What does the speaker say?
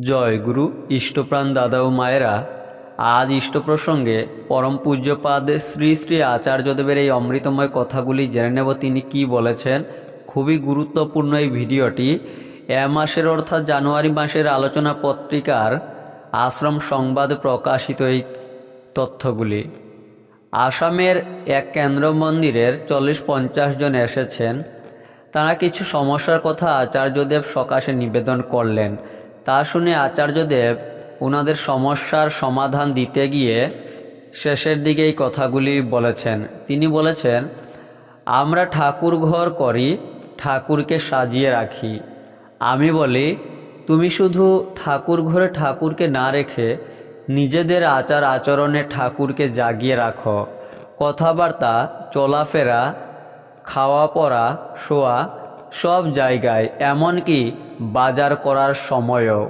জয় গুরু ইষ্টপ্রাণ দাদা ও মায়েরা। আজ ইষ্ট প্রসঙ্গে পরম পূজ্যপাদ শ্রী শ্রী আচার্যদেবের এই অমৃতময় কথাগুলি জেনে নেব তিনি কি বলেছেন। খুবই গুরুত্বপূর্ণ এই ভিডিওটি। মাসের অর্থাৎ জানুয়ারি মাসের আলোচনা পত্রিকার আশ্রম সংবাদ প্রকাশিত এই তথ্যগুলি। আসামের এক কেন্দ্র মন্দিরের 40-50 জন এসেছেন। তারা কিছু সমস্যার কথা আচার্যদেব সকাশে নিবেদন করলেন। তা শুনে আচার্যদেব ওনাদের সমস্যার সমাধান দিতে গিয়ে শেষের দিকে এই কথাগুলি বলেছেন। তিনি বলেছেন, আমরা ঠাকুর ঘর করি, ঠাকুরকে সাজিয়ে রাখি। আমি বলি, তুমি শুধু ঠাকুর ঘরে ঠাকুরকে না রেখে নিজেদের আচার আচরণে ঠাকুরকে জাগিয়ে রাখো। কথাবার্তা, চলাফেরা, খাওয়া পড়া, শোয়া, সব জায়গায়, এমনকি বাজার করার সময়ও।